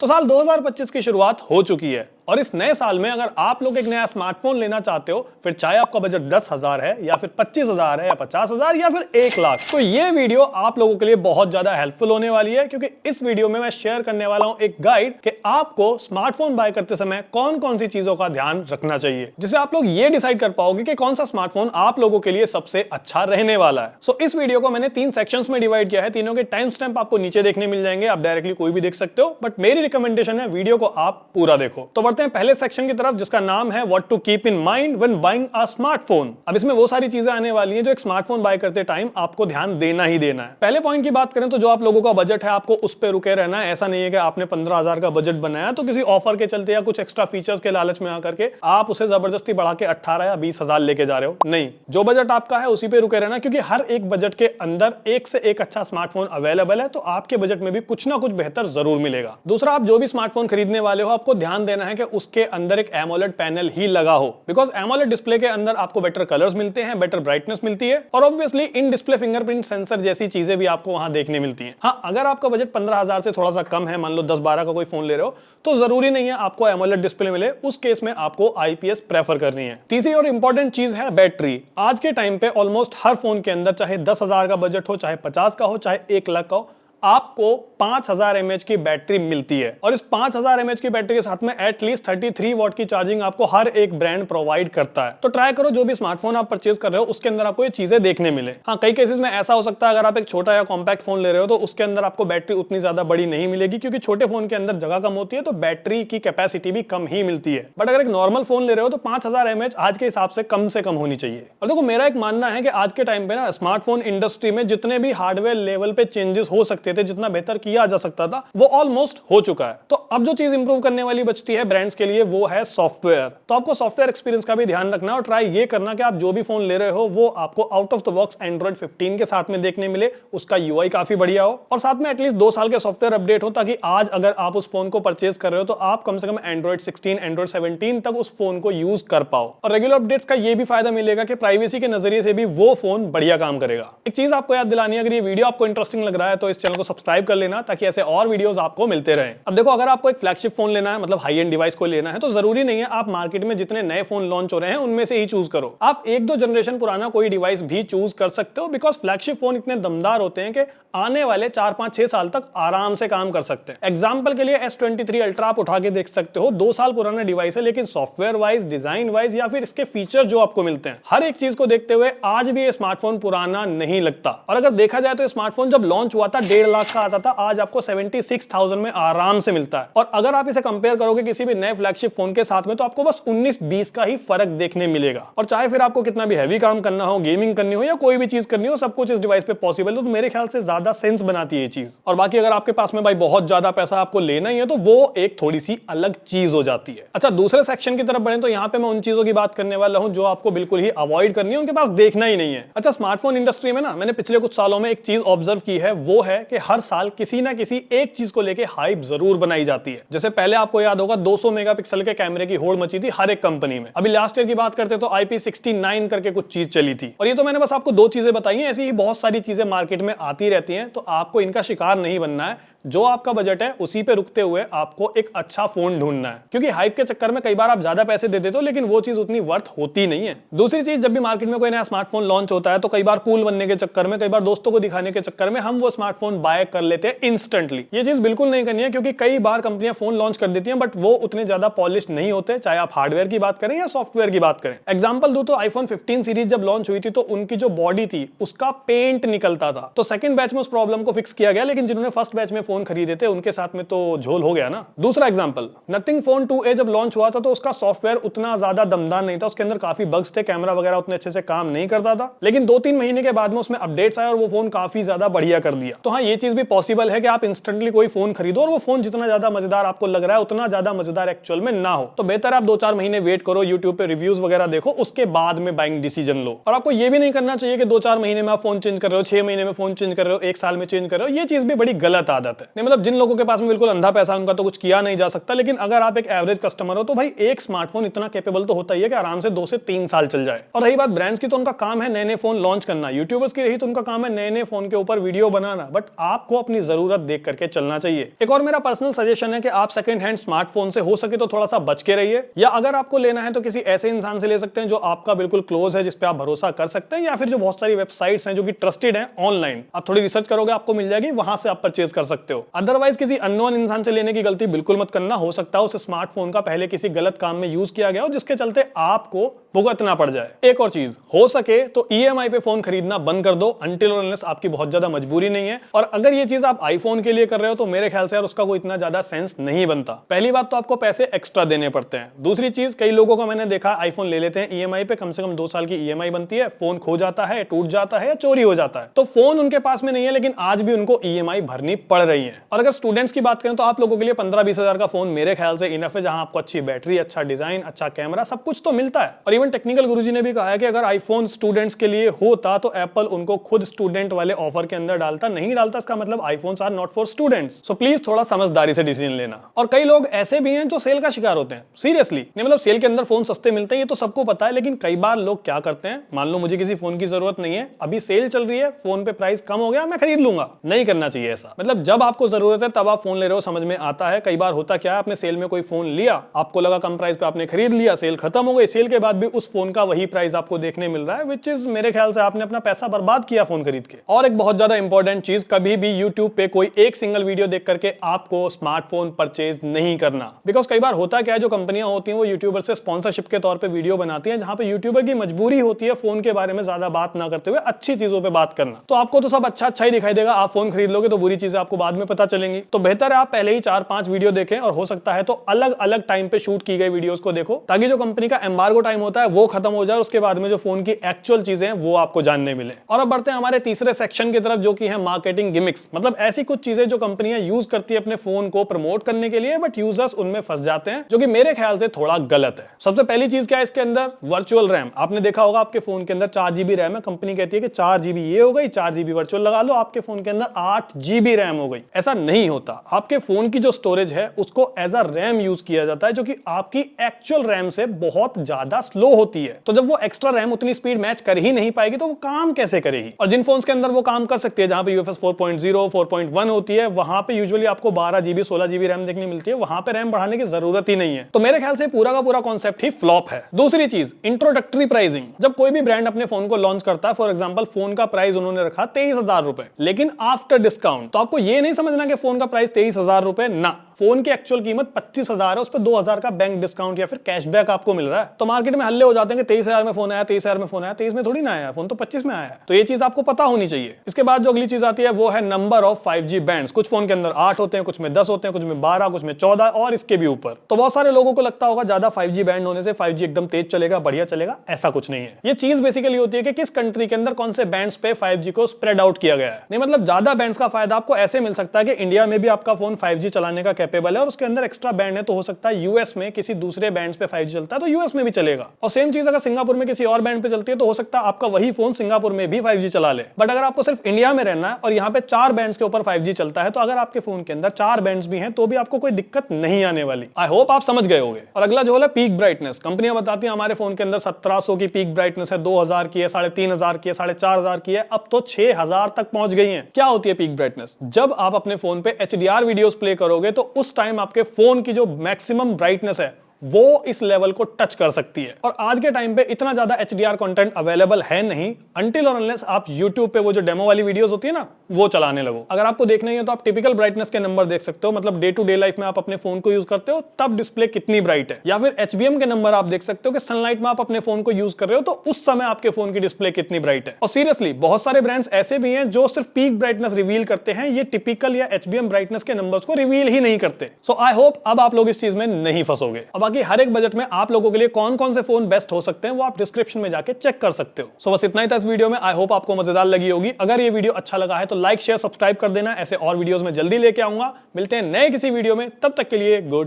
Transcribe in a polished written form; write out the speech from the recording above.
तो साल 2025 की शुरुआत हो चुकी है और इस नए साल में अगर आप लोग एक नया स्मार्टफोन लेना चाहते हो, फिर चाहे आपका बजट 10,000 है या फिर 25,000 है या 50,000 या फिर 1 लाख, तो ये वीडियो आप लोगों के लिए बहुत ज्यादा हेल्पफुल होने वाली है, क्योंकि इस वीडियो में मैं शेयर करने वाला हूं एक गाइड कि आपको स्मार्टफोन बाय करते समय कौन कौन सी चीजों का ध्यान रखना चाहिए, जिससे आप लोग ये डिसाइड कर पाओगे कि कौन सा स्मार्टफोन आप लोगों के लिए सबसे अच्छा रहने वाला है। सो इस वीडियो को मैंने 3 सेक्शंस में डिवाइड किया है। तीनों के टाइम स्टैम्प आपको नीचे देखने मिल जाएंगे, आप डायरेक्टली कोई भी देख सकते हो, बट मेरी रिकमेंडेशन है वीडियो को आप पूरा देखो। तो बढ़ते हैं पहले सेक्शन की तरफ, जिसका नाम है what to keep in mind when buying a smartphone. अब इसमें वो सारी चीजें आने वाली हैं जो एक स्मार्टफोन बाय करते टाइम आपको ध्यान देना ही देना है। पहले पॉइंट की बात करें तो जो आप लोगों का बजट है, आपको उस पर रुके रहना है। ऐसा नहीं है कि आपने 15,000 का बजट बनाया तो किसी ऑफर के चलते या कुछ एक्स्ट्रा फीचर्स के लालच में आकर के आप उसे जबरदस्ती बढ़ा के 18 या 20,000 लेके जा रहे हो। नहीं, जो बजट आपका है उसी पे रुके रहना, क्योंकि हर एक बजट के अंदर एक से एक अच्छा स्मार्टफोन अवेलेबल है, तो आपके बजट में भी कुछ ना कुछ बेहतर जरूर मिलेगा। दूसरा, आप जो भी स्मार्टफोन खरीदने वाले हो, आपको ध्यान देना है कि उसके अंदर एक एमोलेड पैनल ही लगा हो, बिकॉज एमोलेड डिस्प्ले के अंदर आपको बेटर कलर्स मिलते हैं, बेटर ब्राइटनेस मिलती है और obviously in display fingerprint sensor जैसी चीजें भी आपको वहां देखने मिलती हैं। हाँ, अगर आपका बजट 15,000 से थोड़ा सा कम है, मान लो 10-12 का कोई फोन ले रहे हो, तो जरूरी नहीं है आपको एमोलेड डिस्प्ले मिले, उस केस में आपको आईपीएस प्रेफर करनी है। तीसरी और इंपॉर्टेंट चीज है बैटरी। आज के टाइम पे ऑलमोस्ट हर फोन के अंदर, चाहे 10,000 का बजट हो, चाहे 50 का हो, चाहे 1 लाख का हो, आपको 5000 mAh की बैटरी मिलती है और इस 5000 mAh की बैटरी के साथ में एटलीस्ट 33 वॉट की चार्जिंग आपको हर एक ब्रांड प्रोवाइड करता है। तो ट्राई करो जो भी स्मार्टफोन आप परचेज कर रहे हो उसके अंदर आपको ये चीजें देखने मिले। हाँ, कई केसेस में ऐसा हो सकता है अगर आप एक छोटा या कॉम्पैक्ट फोन ले रहे हो तो उसके अंदर आपको बैटरी उतनी ज्यादा बड़ी नहीं मिलेगी, क्योंकि छोटे फोन के अंदर जगह कम होती है तो बैटरी की कैपेसिटी भी कम ही मिलती है। बट अगर एक नॉर्मल फोन ले रहे हो तो 5000 mAh आज के हिसाब से कम होनी चाहिए। और देखो, मेरा एक मानना है कि आज के टाइम पे ना स्मार्टफोन इंडस्ट्री में जितने भी हार्डवेयर लेवल पे चेंजेस हो सकते थे, जितना बेहतर किया जा सकता था, वो ऑलमोस्ट हो चुका है। तो अब जो चीज इंप्रूव करने वाली बचती है ब्रांड्स के लिए, वो है सॉफ्टवेयर। तो आपको सॉफ्टवेयर एक्सपीरियंस का भी ध्यान रखना और ट्राई ये करना कि आप जो भी फोन ले रहे हो वो आपको out of the box Android 15 के साथ में देखने मिले, उसका यूआई काफी बढ़िया हो और साथ में एटलीस्ट 2 साल के सॉफ्टवेयर अपडेट हो, ताकि आज अगर आप उस फोन को परचेज कर रहे हो तो आप कम से कम एंड्रॉइड 16, एंड्रॉइड 17 तक उस फोन को यूज कर पाओ। और रेगुलर अपडेट्स का ये भी फायदा मिलेगा कि प्राइवेसी के नजरिए से भी वो फोन बढ़िया काम करेगा। एक चीज आपको याद दिलानी है, अगर ये वीडियो आपको इंटरेस्टिंग लग रहा है तो इस चैनल को सब्सक्राइब कर लेना, ताकि ऐसे और वीडियोस आपको मिलते रहें। अब देखो, अगर आपको एक फ्लैगशिप फोन लेना है, मतलब हाई एंड डिवाइस को लेना है, तो जरूरी नहीं है आप मार्केट में जितने नए फोन लॉन्च हो रहे हैं उनमें से ही चूज करो। आप 1-2 जनरेशन पुराना कोई डिवाइस भी चूज कर सकते हो, बिकॉज फ्लैगशिप फोन इतने दमदार होते हैं कि आने वाले 4-5-6 साल तक आराम से काम कर सकते हैं। एग्जांपल के लिए S23 अल्ट्रा आप उठा के देख सकते हो, 2 साल पुराना डिवाइस है, लेकिन सॉफ्टवेयर वाइज, डिजाइन वाइज या फिर इसके फीचर जो आपको मिलते हैं, हर एक चीज को देखते हुए आज भी ये स्मार्टफोन पुराना नहीं लगता। और अगर देखा जाए तो स्मार्टफोन जब लॉन्च हुआ था 1.5 लाख का आता था, आज आपको 76,000 में आराम से मिलता है। और अगर आप इसे कंपेयर करोगे किसी भी नए फ्लैगशिप फोन के साथ में, तो आपको बस 19-20 का ही फर्क देखने मिलेगा। और चाहे फिर आपको कितना भी हैवी काम करना हो, गेमिंग करनी हो या कोई भी चीज करनी हो, सब कुछ इस डिवाइस पे पॉसिबल है। तो मेरे ख्याल से ज्यादा सेंस बनाती है ये चीज। और बाकी अगर आपके पास में भाई बहुत ज्यादा पैसा आपको लेना ही है, तो वो एक थोड़ी सी अलग चीज हो जाती है। अच्छा, दूसरे सेक्शन की तरफ बढ़े तो यहाँ पे मैं उन चीजों की बात करने वाला हूँ जो आपको बिल्कुल ही अवॉइड करनी है, उनके पास देखना ही नहीं है। अच्छा, स्मार्टफोन इंडस्ट्री में ना मैंने पिछले कुछ सालों में एक चीज ऑब्जर्व की है, वो है कि हर साल किसी ना किसी एक चीज को लेके हाइप जरूर बनाई जाती है। जैसे पहले आपको याद होगा 200 मेगापिक्सल के कैमरे की होड़ मची थी हर एक कंपनी में। अभी लास्ट ईयर की बात करते तो IP69 करके कुछ चीज चली थी। और ये तो मैंने बस आपको 2 चीजें बताई हैं, ऐसी ही बहुत सारी चीजें मार्केट में आती रहती हैं, तो आपको इनका शिकार नहीं बनना है। जो आपका बजट है उसी पे रुकते हुए आपको एक अच्छा फोन ढूंढना है, क्योंकि हाइप के चक्कर में कई बार आप ज्यादा पैसे दे देते हो, लेकिन वो चीज उतनी वर्थ होती नहीं है। दूसरी चीज, जब भी मार्केट में कोई नया स्मार्टफोन लॉन्च होता है तो कई बार कूल बनने के चक्कर में, कई बार दोस्तों को दिखाने के चक्कर में हम वो स्मार्टफोन बाय कर लेते हैं इंस्टेंटली। ये चीज बिल्कुल नहीं करनी है, क्योंकि कई बार कंपनियां फोन लॉन्च कर देती हैं बट वो उतने ज्यादा पॉलिश नहीं होते, चाहे आप हार्डवेयर की बात करें या सॉफ्टवेयर की बात करें। एग्जांपल दूं तो आईफोन 15 सीरीज जब लॉन्च हुई थी तो उनकी जो बॉडी थी उसका पेंट निकलता था, तो सेकंड बैच में उस प्रॉब्लम को फिक्स किया गया, लेकिन जिन्होंने फर्स्ट बैच में फोन खरीदे थे उनके साथ में तो झोल हो गया ना। दूसरा एग्जांपल, नथिंग फोन 2A जब लॉन्च हुआ था तो उसका सॉफ्टवेयर उतना ज्यादा दमदार नहीं था, उसके अंदर काफी बग्स थे, कैमरा वगैरह उतने अच्छे से काम नहीं करता था, लेकिन 2-3 महीने के बाद में उसमें अपडेट्स आए और वो फोन काफी ज्यादा बढ़िया कर दिया। तो हाँ, ये चीज भी पॉसिबल है कि आप इंस्टेंटली कोई फोन खरीदो और वो फोन जितना ज्यादा मजेदार आपको लग रहा है उतना ज्यादा मजेदार एक्चुअल में ना हो। तो बेहतर आप 2-4 महीने वेट करो, यूट्यूब पे रिव्यूज वगैरह देखो, उसके बाद में बाइंग डिसीजन लो। और आपको ये भी नहीं करना चाहिए कि 2-4 महीने में आप फोन चेंज कर रहे हो, 6 महीने में फोन चेंज कर रहे हो, 1 साल में चेंज कर रहे हो। ये चीज भी बड़ी गलत आदत बात है। नहीं मतलब जिन लोगों के पास में बिल्कुल अंधा पैसा उनका तो कुछ किया नहीं जा सकता, लेकिन अगर आप एक एवरेज कस्टमर हो तो भाई एक स्मार्टफोन इतना कैपेबल तो होता ही है कि आराम से 2 से 3 साल चल जाए। और रही बात ब्रांड्स की, तो उनका काम है नए नए फोन लॉन्च करना। यूट्यूबर्स की रही तो उनका काम है नए नए फोन के ऊपर वीडियो बनाना। बट आपको अपनी जरूरत देख करके चलना चाहिए। एक और मेरा पर्सनल सजेशन है कि आप सेकंड हैंड स्मार्टफोन से हो सके तो थोड़ा सा बच के रहिए, या अगर आपको लेना है तो किसी ऐसे इंसान से ले सकते हैं जो आपका बिल्कुल क्लोज है, जिस पे आप भरोसा कर सकते हैं, या फिर जो बहुत सारी वेबसाइट्स हैं जो कि ट्रस्टेड हैं ऑनलाइन, आप थोड़ी रिसर्च करोगे आपको मिल जाएगी, वहां से आप परचेज कर सकते हो। अदरवाइज किसी अननोन इंसान से लेने की गलती बिल्कुल मत करना। हो सकता है उस स्मार्टफोन का पहले किसी गलत काम में यूज किया गया हो, जिसके चलते आपको भुगतना पड़ जाए। एक और चीज, हो सके तो ईएमआई पे फोन खरीदना बंद कर दो अनटिल और अनलेस आपकी बहुत ज्यादा मजबूरी नहीं है। और अगर ये चीज आप आईफोन के लिए कर रहे हो तो मेरे ख्याल से यार उसका कोई इतना ज्यादा सेंस नहीं बनता। पहली बात तो आपको पैसे एक्स्ट्रा देने पड़ते हैं। दूसरी चीज, कई लोगों का मैंने देखा आईफोन ले लेते हैं ईएमआई पे, कम से कम 2 साल की ईएमआई बनती है, फोन खो जाता है, टूट जाता है या चोरी हो जाता है, तो फोन उनके पास में नहीं है लेकिन आज भी उनको ईएमआई भरनी पड़ रही है। और अगर स्टूडेंट्स की बात करें तो आप लोगों के लिए 15-20 हजार का फोन मेरे ख्याल से इनफ है, जहां आपको अच्छी बैटरी, अच्छा डिजाइन, अच्छा कैमरा, सब कुछ तो मिलता है। और इवन टेक्निकल गुरुजी ने भी कहा है कि अगर आईफोन स्टूडेंट्स के लिए होता तो एप्पल उनको खुद स्टूडेंट वाले ऑफर के अंदर डालता, नहीं डालता इसका मतलब iPhones are not for students. So please थोड़ा समझदारी से डिसीजन लेना। और कई लोग ऐसे भी हैं जो सेल का शिकार होते हैं, सीरियसली नहीं मतलब सेल के अंदर फोन सस्ते मिलते हैं ये तो सबको पता है, लेकिन कई बार लोग क्या करते हैं, मान लो मुझे किसी फोन की जरूरत नहीं है, अभी सेल चल रही है, फोन पे प्राइस कम हो गया, मैं खरीद लूंगा। नहीं करना चाहिए ऐसा। मतलब जब आपको जरूरत है तब आप फोन ले रहे हो, समझ में आता है। कई बार होता क्या है, आपने सेल में कोई फोन लिया, आपको लगा कम प्राइस पे, आपने खरीद लिया, सेल खत्म हो गई, सेल के बाद भी उस फोन का वही प्राइस आपको देखने मिल रहा है, विच इज मेरे ख्याल से आपने अपना पैसा बर्बाद किया फोन खरीद के। और एक बहुत ज्यादा इंपॉर्टेंट चीज, कभी भी यूट्यूब पे कोई एक सिंगल वीडियो देख करके आपको स्मार्टफोन परचेज नहीं करना। बिकॉज कई बार होता क्या है, जो कंपनियां होती हैं वो यूट्यूबर से स्पॉन्सरशिप के तौर पे वीडियो बनाती हैं, जहां पे यूट्यूबर की मजबूरी होती है फोन के बारे में ज्यादा बात ना करते हुए अच्छी चीजों पे बात करना। तो आपको तो सब अच्छा अच्छा ही दिखाई देगा, आप फोन खरीद लोगे तो बुरी चीजें आपको बाद में पता चलेंगी। तो बेहतर है आप पहले ही 4-5 वीडियो देखें, और हो सकता है तो अलग अलग टाइम पे शूट की गई वीडियोस को देखो, ताकि जो कंपनी का एम्बार्गो टाइम होता है वो खत्म हो जाए, उसके बाद में जो फोन की एक्चुअल चीजें हैं वो आपको जानने मिले। और अब बढ़ते हैं हमारे तीसरे सेक्शन की तरफ, जो कि है मार्केटिंग गिमिक्स। मतलब ऐसी कुछ चीजें जो कंपनियां यूज करती है अपने फोन को प्रमोट करने के लिए, बट यूजर्स उनमें फंस जाते हैं, जो कि मेरे ख्याल से थोड़ा गलत है। सबसे पहली चीज क्या है इसके अंदर, वर्चुअल रैम। आपने देखा होगा आपके फोन के अंदर 4 GB रैम है, कंपनी कहती है कि 4 GB ये हो गई, 4 GB वर्चुअल लगा लो, आपके फोन के अंदर 8 GB रैम हो गई। ऐसा नहीं होता। आपके फोन की जो स्टोरेज है उसको एज अ रैम यूज किया जाता है, जो कि आपकी एक्चुअल रैम से बहुत ज्यादा स्लो होती है। तो जब वो एक्स्ट्रा रैम उतनी स्पीड मैच कर ही नहीं पाएगी तो वो काम कैसे करेगी। और जिन फोन्स के अंदर वो काम कर सकती है, जहां पे UFS 4.0 4.1 होती है, वहां पे यूजुअली आपको 12 GB 16 GB रैम देखने मिलती है, वहां पे रैम बढ़ाने की जरूरत ही नहीं है। तो मेरे ख्याल से पूरा का पूरा कॉन्सेप्ट ही फ्लॉप है। दूसरी चीज, इंट्रोडक्टरी प्राइसिंग। जब कोई भी ब्रांड अपने फोन को लॉन्च करता है, फॉर एग्जांपल फोन का प्राइस उन्होंने रखा 23,000 रुपए, लेकिन आफ्टर डिस्काउंट, तो आपको ये नहीं समझना कि फोन का प्राइस 23,000 रुपए, ना, फोन की एक्चुअल कीमत 25,000 है, उस पर 2,000 का बैंक डिस्काउंट या फिर कैशबैक आपको मिल रहा है। तो मार्केट में हल्ले हो जाते हैं कि 23,000 में फोन आया, 23,000 में फोन आया, 23 में थोड़ी ना आया, फोन तो 25 में आया है। तो ये चीज आपको पता होनी चाहिए। इसके बाद जो अगली चीज आती है वो है नंबर ऑफ 5G बैंड्स। कुछ फोन के अंदर 8 होते हैं, कुछ में 10 होते हैं, कुछ में 12, कुछ में 14 और इसके भी ऊपर। तो बहुत सारे लोगों को लगता होगा ज्यादा 5G बैंड होने से 5G एकदम तेज चलेगा, बढ़िया चलेगा। ऐसा कुछ नहीं है। ये चीज बेसिकली होती है कि किस कंट्री के अंदर कौन से बैंड्स पे 5G को स्प्रेड आउट किया गया है। नहीं मतलब ज्यादा बैंड्स का फायदा आपको ऐसे मिल सकता है कि इंडिया में भी आपका फोन 5G चलाने का कैपेबल है और उसके अंदर एक्स्ट्रा बैंड है, तो हो सकता है यूएस में किसी दूसरे बैंड पे 5G चलता है तो यूएस में भी चलेगा। और सेम चीज अगर सिंगापुर में किसी और बैंड पे चलती है तो हो सकता है आपका वही फोन सिंगापुर में भी 5G चला ले। बट अगर आपको सिर्फ इंडिया में रहना है और यहाँ पे 4 बैंड्स के ऊपर 5G चलता है, तो अगर आपके फोन के अंदर 4 बैंड्स भी हैं तो भी आपको कोई दिक्कत नहीं आने वाली। आई होप आप समझ गए होंगे। और अगला जो है पीक ब्राइटनेस। कंपनियां बताती हैं हमारे फोन के अंदर 1700 की पीक ब्राइटनेस है, 2000 की है, 3,500 की है, 4,500 की है, अब तो 6,000 तक पहुंच गई है। क्या होती है पीक ब्राइटनेस? जब आप अपने फोन पे HDR वीडियोस प्ले करोगे तो उस टाइम आपके फोन की जो मैक्सिमम ब्राइटनेस है वो इस लेवल को टच कर सकती है। और आज के टाइम पे इतना ज्यादा HDR कंटेंट अवेलेबल है नहीं, अनटिल और अनलेस आप YouTube पे वो जो डेमो वाली वीडियोस होती है ना, वो चलाने लगो। अगर आपको देखना ही है तो आप टिपिकल ब्राइटनेस के नंबर देख सकते हो, मतलब डे टू डे लाइफ में आप अपने फोन को यूज करते हो तब डिस्प्ले कितनी ब्राइट है, या फिर HBM के नंबर आप देख सकते हो कि सनलाइट में आप अपने फोन को यूज कर रहे हो तो उस समय आपके फोन की डिस्प्ले कितनी ब्राइट है। और सीरियसली बहुत सारे ब्रांड्स ऐसे भी हैं जो सिर्फ पीक ब्राइटनेस रिवील करते हैं, ये टिपिकल या HBM ब्राइटनेस के नंबर्स को रिवील ही नहीं करते। सो आई होप अब आप लोग इस चीज में नहीं फंसोगे। अब बाकी हर एक बजट में आप लोगों के लिए कौन कौन से फोन बेस्ट हो सकते हैं वो आप डिस्क्रिप्शन में जाके चेक कर सकते हो। सो बस इतना ही था इस वीडियो में। आई होप आपको मजेदार लगी होगी। अगर ये वीडियो अच्छा लगा है तो लाइक शेयर सब्सक्राइब कर देना। ऐसे और वीडियोस में जल्दी लेके आऊंगा। मिलते हैं नए किसी वीडियो में, तब तक के लिए गुड।